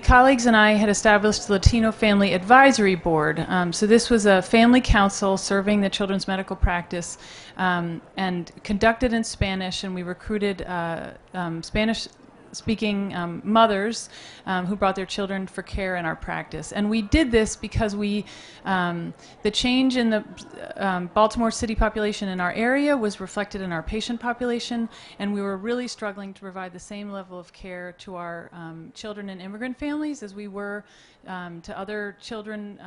colleagues and I had established the Latino Family Advisory Board. So this was a family council serving the children's medical practice and conducted in Spanish, and we recruited Spanish-speaking mothers who brought their children for care in our practice. And we did this because the change in the Baltimore City population in our area was reflected in our patient population, and we were really struggling to provide the same level of care to our children and immigrant families as we were to other children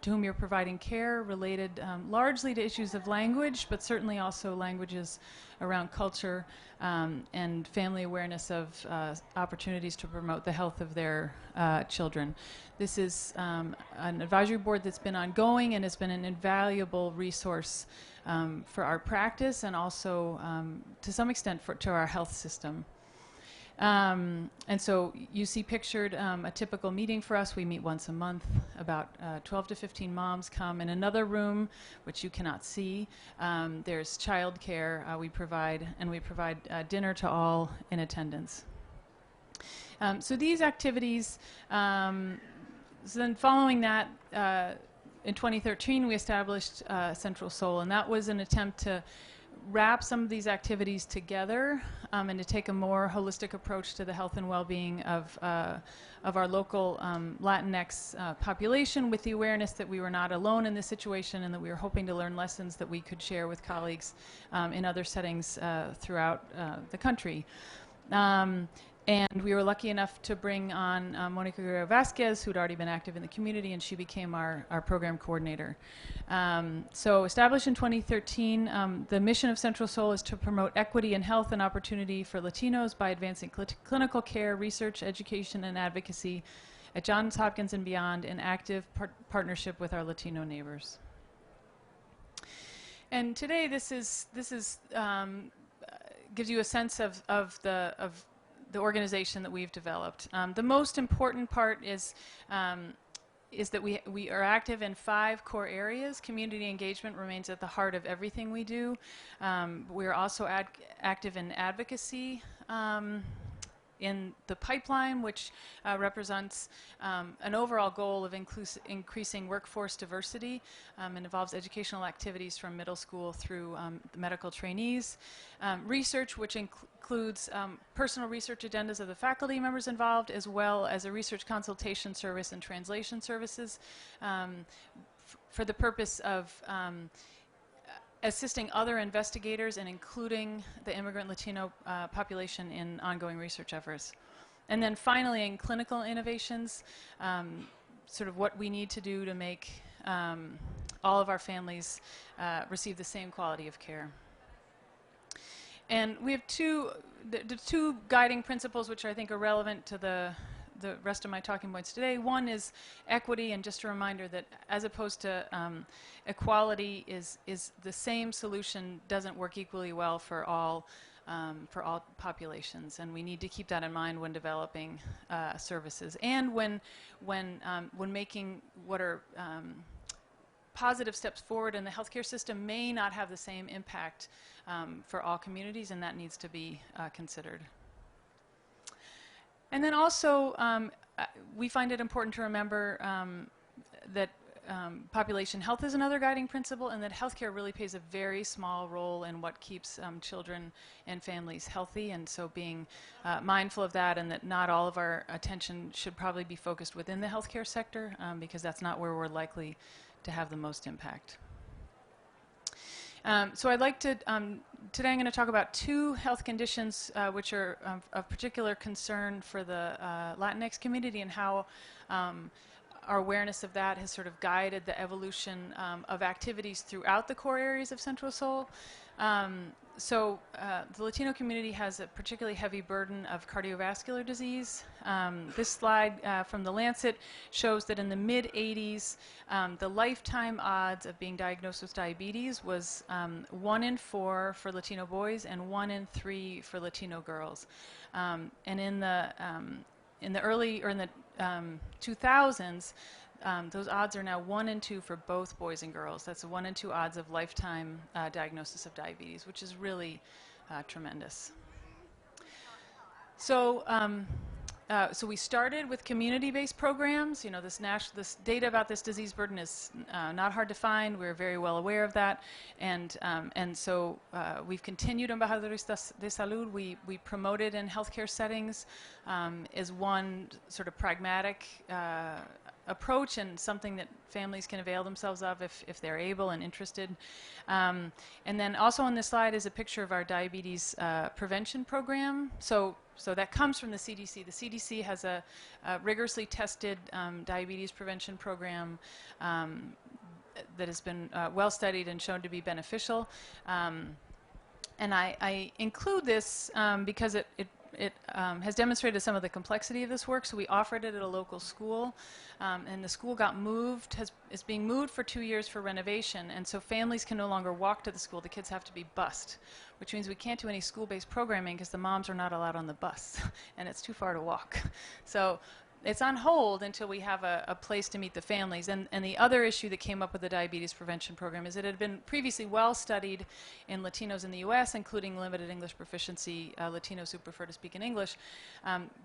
to whom we were providing care related largely to issues of language, but certainly also languages around culture and family awareness of opportunities to promote the health of their children. This is an advisory board that's been ongoing and has been an invaluable resource for our practice and also to some extent to our health system. And so you see pictured a typical meeting for us. We meet once a month. About 12 to 15 moms come. In another room, which you cannot see, there's child care we provide, and we provide dinner to all in attendance. So these activities, so then following that, in 2013 we established Central Soul, and that was an attempt to wrap some of these activities together and to take a more holistic approach to the health and well-being of our local Latinx population, with the awareness that we were not alone in this situation and that we were hoping to learn lessons that we could share with colleagues in other settings throughout the country. And we were lucky enough to bring on Monica Guerrero Vasquez, who'd already been active in the community, and she became our program coordinator. So established in 2013, the mission of Central Soul is to promote equity in health and opportunity for Latinos by advancing clinical care, research, education, and advocacy at Johns Hopkins and beyond in active partnership with our Latino neighbors. And today this gives you a sense of the organization that we've developed. The most important part is that we are active in 5 core areas. Community engagement remains at the heart of everything we do. We are also active in advocacy in the pipeline, which represents an overall goal of increasing workforce diversity and involves educational activities from middle school through the medical trainees. Research, which includes personal research agendas of the faculty members involved, as well as a research consultation service and translation services for the purpose of assisting other investigators and including the immigrant Latino population in ongoing research efforts. And then finally, in clinical innovations, sort of what we need to do to make all of our families receive the same quality of care. And we have the two guiding principles which I think are relevant to the rest of my talking points today. One is equity, and just a reminder that as opposed to equality is the same solution doesn't work equally well for all populations, and we need to keep that in mind when developing services and when making what are positive steps forward in the healthcare system may not have the same impact for all communities, and that needs to be considered. And then also, we find it important to remember that population health is another guiding principle, and that healthcare really plays a very small role in what keeps children and families healthy, and so being mindful of that, and that not all of our attention should probably be focused within the healthcare sector, because that's not where we're likely to have the most impact. So I'd like to, today I'm going to talk about 2 health conditions which are of particular concern for the Latinx community, and how our awareness of that has sort of guided the evolution of activities throughout the core areas of Central Soul. So the Latino community has a particularly heavy burden of cardiovascular disease. This slide from the Lancet shows that in the mid-'80s, the lifetime odds of being diagnosed with diabetes was 1 in 4 for Latino boys and 1 in 3 for Latino girls. And in the early, or in the 2000s, those odds are now 1 in 2 for both boys and girls. That's a 1 in 2 odds of lifetime diagnosis of diabetes, which is really tremendous. So So we started with community-based programs. You know, this data about this disease burden is not hard to find. We're very well aware of that, and so we've continued Embajadores de Salud. We promoted in healthcare settings as one sort of pragmatic approach and something that families can avail themselves of if they're able and interested. And then also on this slide is a picture of our diabetes prevention program. So that comes from the CDC. The CDC has a rigorously tested diabetes prevention program that has been well studied and shown to be beneficial. And I include this because it has demonstrated some of the complexity of this work. So we offered it at a local school, and the school got moved, is being moved for 2 years for renovation, and so families can no longer walk to the school. The kids have to be bused, which means we can't do any school-based programming because the moms are not allowed on the bus, and it's too far to walk. So it's on hold until we have a place to meet the families. And the other issue that came up with the diabetes prevention program is it had been previously well studied in Latinos in the U.S., including limited English proficiency, Latinos who prefer to speak in English.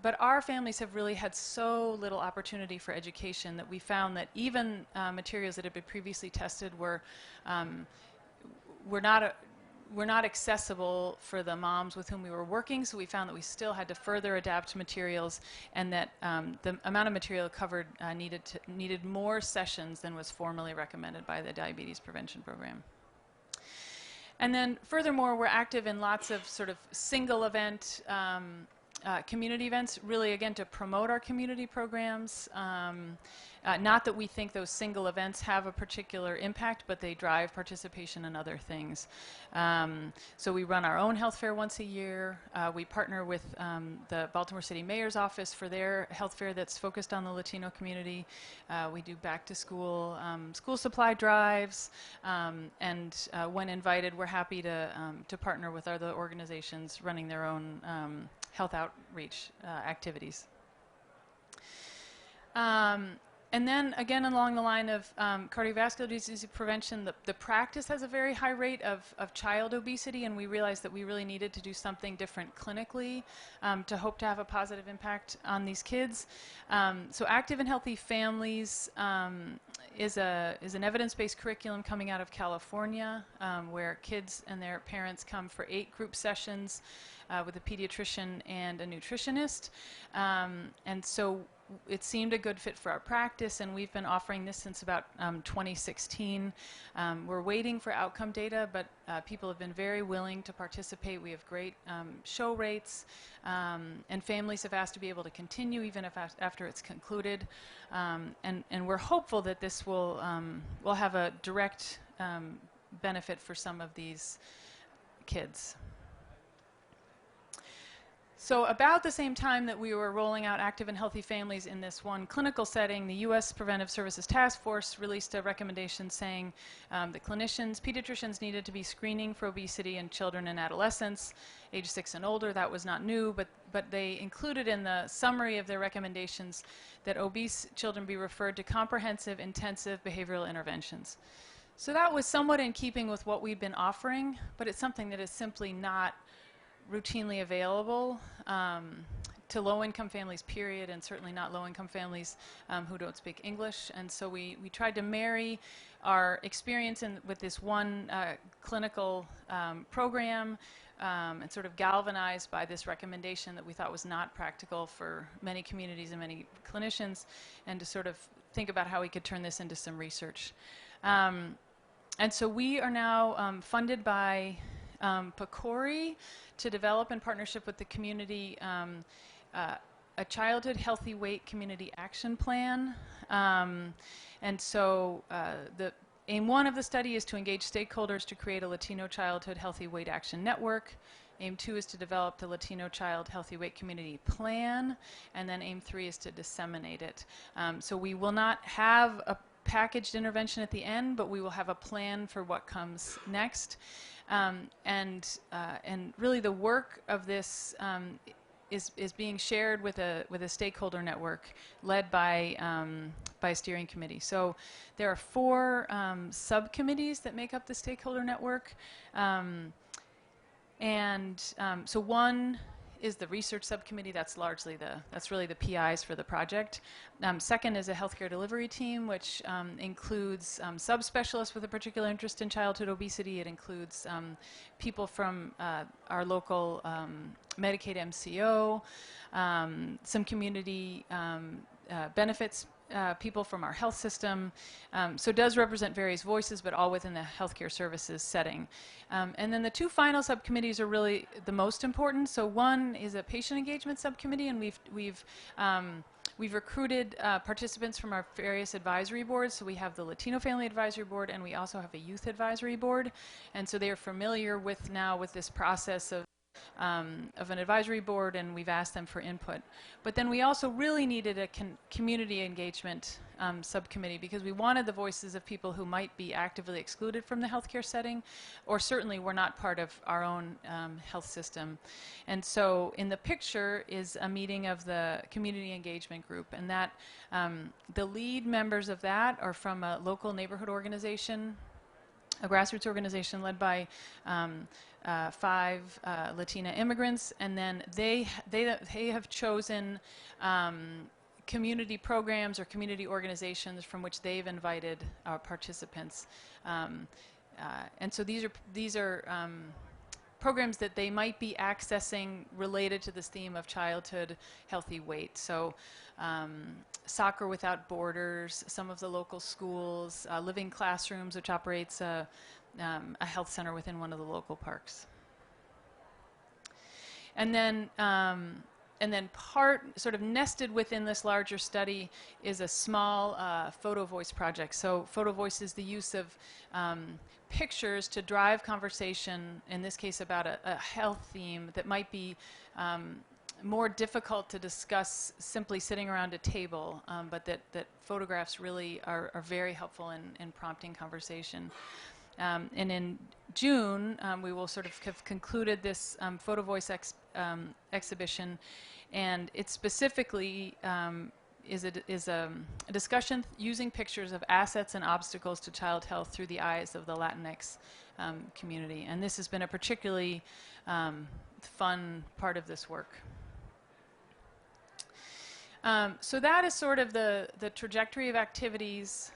But our families have really had so little opportunity for education that we found that even materials that had been previously tested were not accessible for the moms with whom we were working, so we found that we still had to further adapt materials, and that the amount of material covered needed more sessions than was formally recommended by the diabetes prevention program. And then furthermore, we're active in lots of sort of single event community events, really again to promote our community programs. Not that we think those single events have a particular impact, but they drive participation in other things. So we run our own health fair once a year. We partner with the Baltimore City Mayor's office for their health fair that's focused on the Latino community. We do back to school school supply drives, and when invited, we're happy to partner with other organizations running their own health outreach activities. And then again, along the line of cardiovascular disease prevention, the practice has a very high rate of child obesity, and we realized that we really needed to do something different clinically to hope to have a positive impact on these kids. So Active and Healthy Families is an evidence-based curriculum coming out of California, where kids and their parents come for 8 group sessions with a pediatrician and a nutritionist. And so it seemed a good fit for our practice, and we've been offering this since about 2016. We're waiting for outcome data, but people have been very willing to participate. We have great show rates, and families have asked to be able to continue even if after it's concluded. And we're hopeful that this will have a direct benefit for some of these kids. So about the same time that we were rolling out Active and Healthy Families in this one clinical setting, the U.S. Preventive Services Task Force released a recommendation saying that pediatricians needed to be screening for obesity in children and adolescents, age 6 and older. That was not new, but they included in the summary of their recommendations that obese children be referred to comprehensive, intensive behavioral interventions. So that was somewhat in keeping with what we've been offering, but it's something that is simply not routinely available to low-income families, period, and certainly not low-income families who don't speak English. And so we tried to marry our experience with this one clinical program and sort of galvanized by this recommendation that we thought was not practical for many communities and many clinicians, and to sort of think about how we could turn this into some research. And so we are now funded by PCORI to develop in partnership with the community a childhood healthy weight community action plan. And so the aim 1 of the study is to engage stakeholders to create a Latino childhood healthy weight action network. Aim 2 is to develop the Latino Child Healthy Weight Community Plan, and then aim 3 is to disseminate it. So we will not have a packaged intervention at the end, but we will have a plan for what comes next. And really the work of this is being shared with a stakeholder network led by a steering committee. So there are 4 subcommittees that make up the stakeholder network, so one is the research subcommittee. That's really the PIs for the project. Second is a healthcare delivery team, which includes subspecialists with a particular interest in childhood obesity. It includes people from our local Medicaid MCO, some community benefits people from our health system. So it does represent various voices, but all within the healthcare services setting. And then the two final subcommittees are really the most important. So one is a patient engagement subcommittee, and we've recruited participants from our various advisory boards. So we have the Latino Family Advisory Board, and we also have a Youth Advisory Board. And so they are familiar with this process of an advisory board, and we've asked them for input. But then we also really needed a community engagement subcommittee, because we wanted the voices of people who might be actively excluded from the healthcare setting, or certainly were not part of our own health system. And so in the picture is a meeting of the community engagement group, and that the lead members of that are from a local neighborhood organization, a grassroots organization led by 5 Latina immigrants, and then they have chosen community programs or community organizations from which they've invited participants, and so these are programs that they might be accessing related to this theme of childhood healthy weight. So Soccer Without Borders, some of the local schools, Living Classrooms, which operates a health center within one of the local parks. And then part sort of nested within this larger study is a small Photovoice project. So Photovoice is the use of pictures to drive conversation, in this case about a health theme that might be more difficult to discuss simply sitting around a table, but that photographs really are very helpful in prompting conversation. And in June, we will sort of have concluded this Photovoice exhibition, and it specifically is a discussion using pictures of assets and obstacles to child health through the eyes of the Latinx community. And this has been a particularly fun part of this work. So that is sort of the trajectory of activities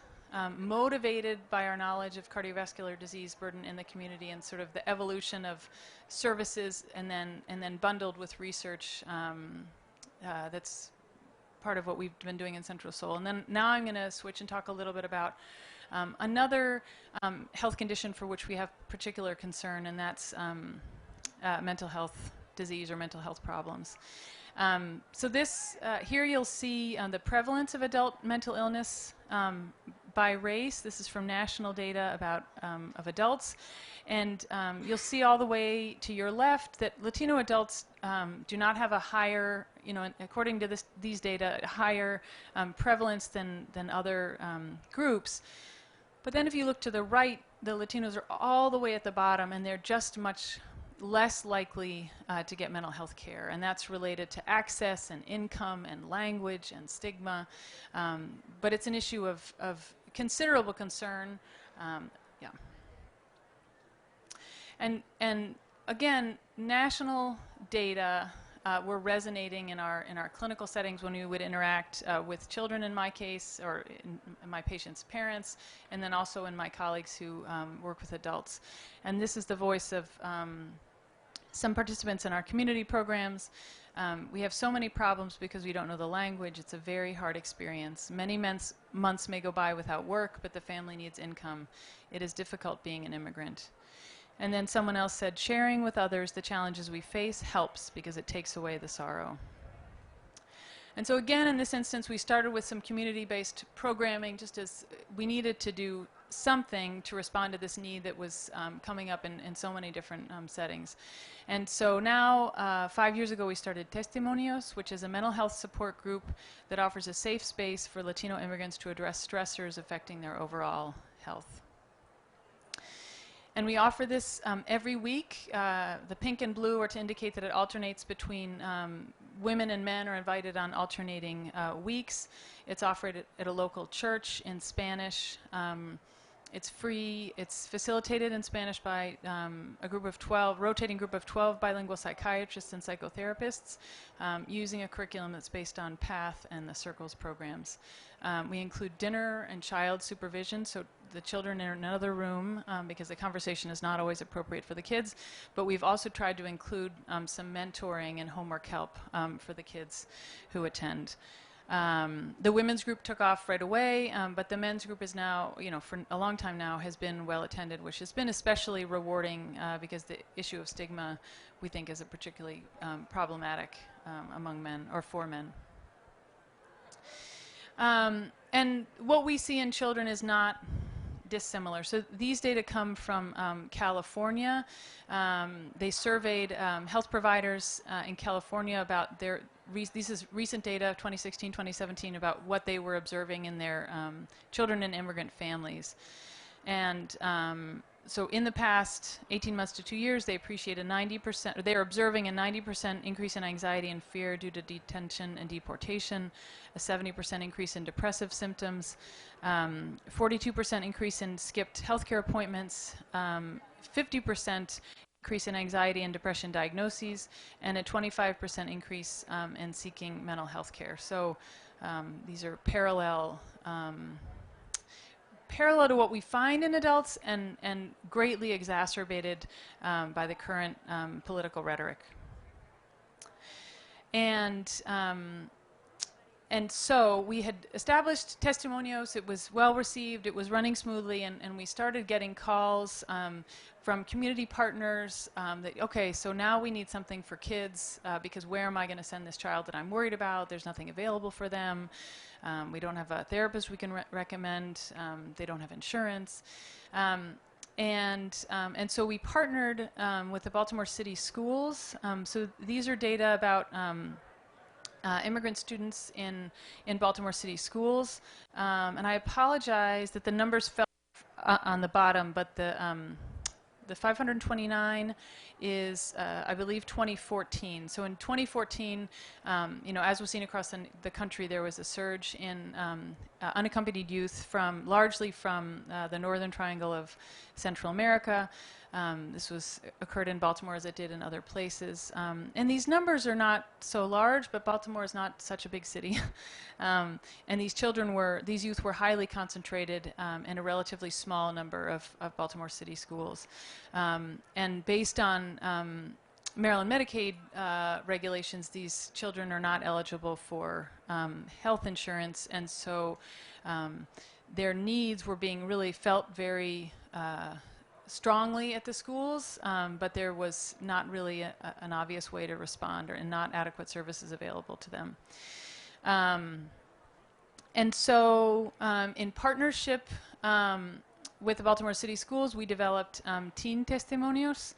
motivated by our knowledge of cardiovascular disease burden in the community, and sort of the evolution of services, and then bundled with research that's part of what we've been doing in Central Seoul. And then now I'm going to switch and talk a little bit about another health condition for which we have particular concern, and that's mental health disease or mental health problems. So this here you'll see the prevalence of adult mental illness by race. This is from national data about of adults, and you'll see all the way to your left that Latino adults do not have a higher, according to these data, higher prevalence than other groups. But then if you look to the right, the Latinos are all the way at the bottom, and they're just much less likely to get mental health care, and that's related to access and income and language and stigma, but it's an issue of considerable concern. Yeah. And again, national data were resonating in our clinical settings when we would interact with children, in my case, or in my patients' parents, and then also in my colleagues who work with adults. And this is the voice of some participants in our community programs. We have so many problems because we don't know the language. It's a very hard experience. Many months may go by without work, but the family needs income. It is difficult being an immigrant. And then someone else said, sharing with others the challenges we face helps because it takes away the sorrow. And so again, in this instance, we started with some community-based programming, just as we needed to do something to respond to this need that was coming up in so many different settings. And so now, 5 years ago, we started Testimonios, which is a mental health support group that offers a safe space for Latino immigrants to address stressors affecting their overall health. And we offer this every week. The pink and blue are to indicate that it alternates between women and men are invited on alternating weeks. It's offered at a local church in Spanish. It's free. It's facilitated in Spanish by a group of 12, rotating group of 12 bilingual psychiatrists and psychotherapists, using a curriculum that's based on PATH and the Circles programs. We include dinner and child supervision, so the children are in another room because the conversation is not always appropriate for the kids. But we've also tried to include some mentoring and homework help for the kids who attend. The women's group took off right away, but the men's group is now, for a long time now, has been well attended, which has been especially rewarding because the issue of stigma, we think, is a particularly problematic among men or for men. And what we see in children is not dissimilar. So these data come from California. They surveyed health providers in California about their, this is recent data, 2016, 2017, about what they were observing in their children and immigrant families. And so in the past 18 months to 2 years, they appreciate a 90%, or they're observing a 90% increase in anxiety and fear due to detention and deportation, a 70% increase in depressive symptoms, 42% increase in skipped healthcare appointments, 50% increase in anxiety and depression diagnoses, and a 25% increase in seeking mental health care. So these are parallel to what we find in adults and greatly exacerbated by the current political rhetoric. And so we had established testimonios. It was well received. It was running smoothly, and we started getting calls from community partners that, okay, so now we need something for kids because where am I going to send this child that I'm worried about? There's nothing available for them. We don't have a therapist we can recommend. They don't have insurance. And so we partnered with the Baltimore City Schools. So these are data about immigrant students in Baltimore City schools. And I apologize that the numbers fell on the bottom, but the 529 is, I believe, 2014. So in 2014, as was seen across the country, there was a surge in unaccompanied youth largely from the northern triangle of Central America. This occurred in Baltimore as it did in other places. And these numbers are not so large, but Baltimore is not such a big city. And these youth were highly concentrated in a relatively small number of Baltimore City schools. And based on Maryland Medicaid regulations, these children are not eligible for health insurance, and so their needs were being really felt very strongly at the schools, but there was not really an obvious way to respond, and not adequate services available to them. And so in partnership with the Baltimore City Schools, we developed teen testimonios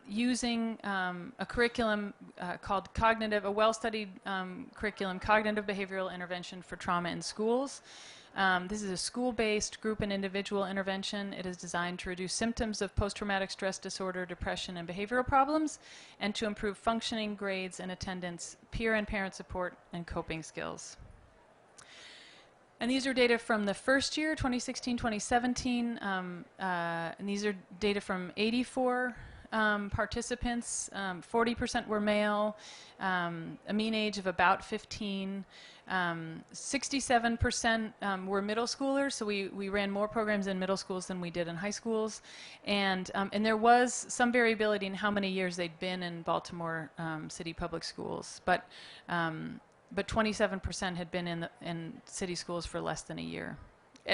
using a curriculum called a well-studied curriculum, Cognitive Behavioral Intervention for Trauma in Schools. This is a school-based group and individual intervention. It is designed to reduce symptoms of post-traumatic stress disorder, depression, and behavioral problems, and to improve functioning, grades, and attendance, peer and parent support, and coping skills. And these are data from the first year, 2016, 2017, and these are data from 84 participants. 40% were male, a mean age of about 15. 67% were middle schoolers, so we ran more programs in middle schools than we did in high schools. And there was some variability in how many years they'd been in Baltimore City public schools. But 27% had been in city schools for less than a year,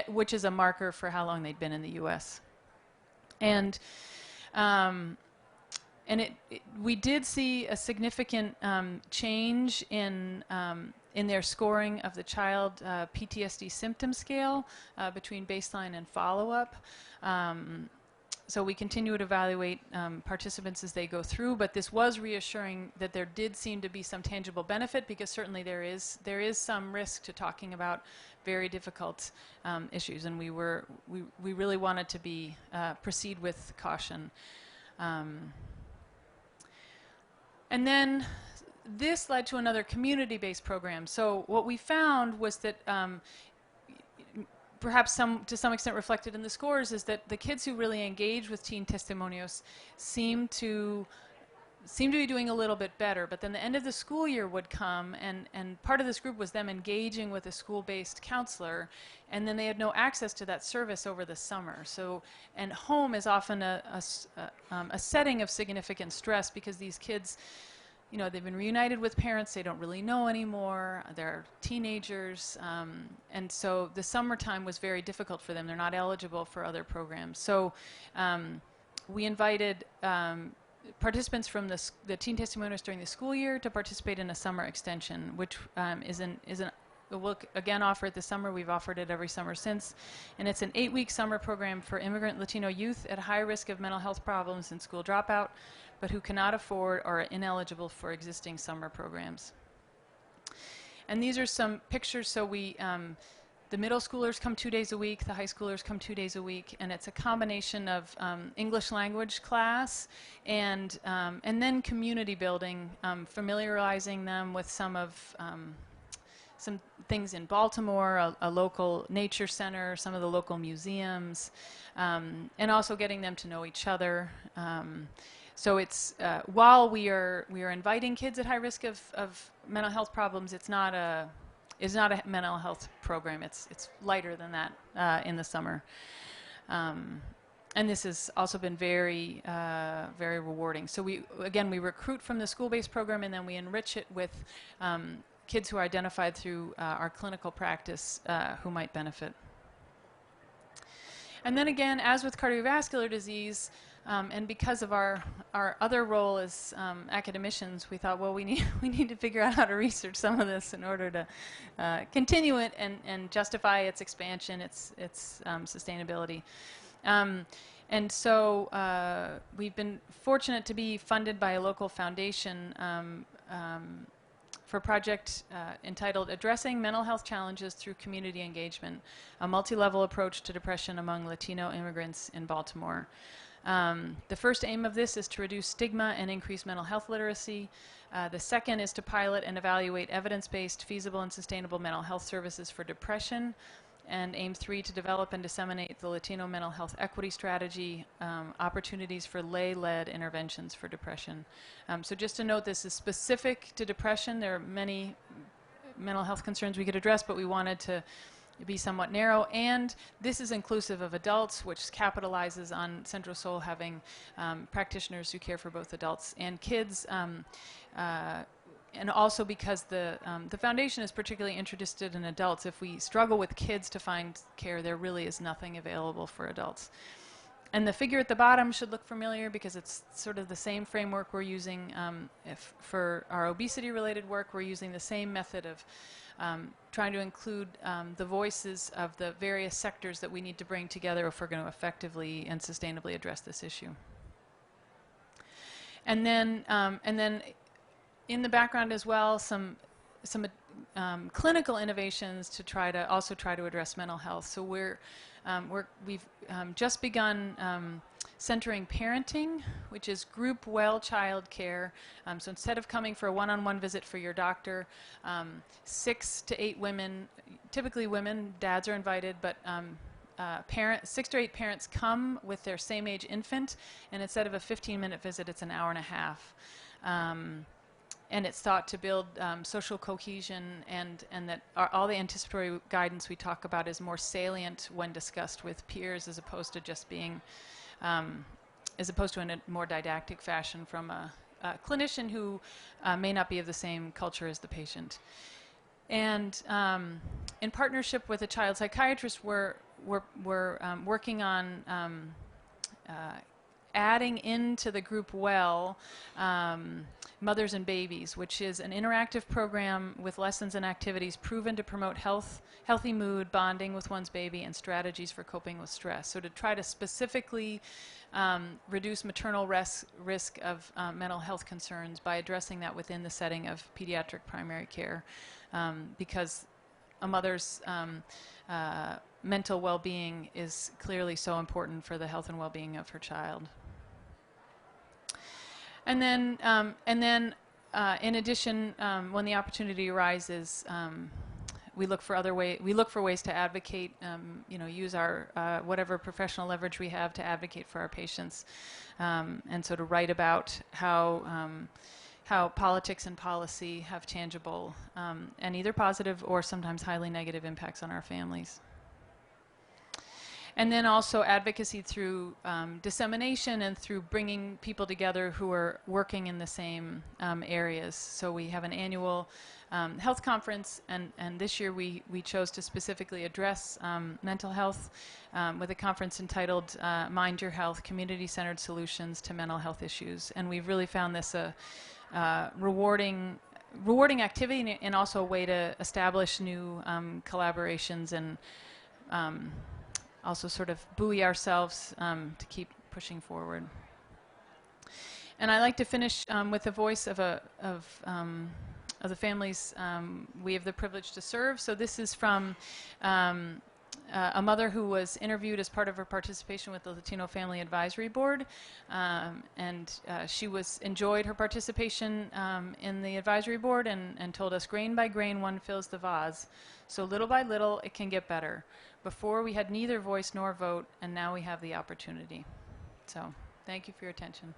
which is a marker for how long they'd been in the U.S. And we did see a significant change in their scoring of the child PTSD symptom scale between baseline and follow-up. So we continue to evaluate participants as they go through, but this was reassuring that there did seem to be some tangible benefit, because certainly there is some risk to talking about very difficult issues, and we really wanted to proceed with caution. And then this led to another community-based program. So what we found was that perhaps to some extent reflected in the scores, is that the kids who really engage with teen testimonios seem to be doing a little bit better, but then the end of the school year would come, and part of this group was them engaging with a school-based counselor, and then they had no access to that service over the summer. So, and home is often a setting of significant stress, because these kids, you know, they've been reunited with parents they don't really know anymore, they're teenagers, and so the summertime was very difficult for them. They're not eligible for other programs. So we invited participants from the teen testimonials during the school year to participate in a summer extension, which we'll again offer it this summer. We've offered it every summer since, and it's an 8-week summer program for immigrant Latino youth at high risk of mental health problems and school dropout, but who cannot afford or are ineligible for existing summer programs. And these are some pictures. So the middle schoolers come 2 days a week, the high schoolers come 2 days a week, and it's a combination of English language class and then community building, familiarizing them with some things in Baltimore, a local nature center, some of the local museums, and also getting them to know each other. So it's while we are inviting kids at high risk of mental health problems, it's not a mental health program. It's lighter than that in the summer. And this has also been very, very rewarding. So we recruit from the school-based program, and then we enrich it with kids who are identified through our clinical practice who might benefit. And then again, as with cardiovascular disease, and because of our other role as academicians, we thought, well, we need to figure out how to research some of this in order to continue it and justify its expansion, its sustainability. And so we've been fortunate to be funded by a local foundation for a project entitled Addressing Mental Health Challenges Through Community Engagement, a multi-level approach to depression among Latino immigrants in Baltimore. The first aim of this is to reduce stigma and increase mental health literacy. The second is to pilot and evaluate evidence-based, feasible, and sustainable mental health services for depression. And aim 3, to develop and disseminate the Latino mental health equity strategy, opportunities for lay-led interventions for depression. So just to note, this is specific to depression. There are many mental health concerns we could address, but we wanted to be somewhat narrow. And this is inclusive of adults, which capitalizes on Centro Sol having practitioners who care for both adults and kids. And also because the foundation is particularly interested in adults. If we struggle with kids to find care, there really is nothing available for adults. And the figure at the bottom should look familiar, because it's sort of the same framework we're using for our obesity-related work. We're using the same method of trying to include the voices of the various sectors that we need to bring together if we're going to effectively and sustainably address this issue. And then in the background as well, some clinical innovations to try to address mental health. So we've just begun centering parenting, which is group well child care. So instead of coming for a one-on-one visit for your doctor, 6 to 8 women, typically women, dads are invited, but 6 to 8 parents come with their same age infant, and instead of a 15-minute visit, it's an hour and a half. And it's thought to build social cohesion, and that all the anticipatory guidance we talk about is more salient when discussed with peers, as opposed to just being, as opposed to in a more didactic fashion from a clinician who may not be of the same culture as the patient. And in partnership with a child psychiatrist, we're working on adding into the group well Mothers and Babies, which is an interactive program with lessons and activities proven to promote healthy mood, bonding with one's baby, and strategies for coping with stress. So to try to specifically reduce maternal risk of mental health concerns by addressing that within the setting of pediatric primary care, because a mother's mental well-being is clearly so important for the health and well-being of her child. And then in addition, when the opportunity arises, we look for ways to advocate, use our whatever professional leverage we have to advocate for our patients, and so to write about how politics and policy have tangible and either positive or sometimes highly negative impacts on our families. And then also advocacy through dissemination and through bringing people together who are working in the same areas. So we have an annual health conference, and this year we chose to specifically address mental health with a conference entitled Mind Your Health, Community-Centered Solutions to Mental Health Issues. And we've really found this a rewarding activity and also a way to establish new collaborations and also sort of buoy ourselves to keep pushing forward. And I like to finish with the voice of the families we have the privilege to serve. So this is from a mother who was interviewed as part of her participation with the Latino Family Advisory Board, and she enjoyed her participation in the advisory board and told us, grain by grain one fills the vase, so little by little it can get better. Before we had neither voice nor vote, and now we have the opportunity. So thank you for your attention.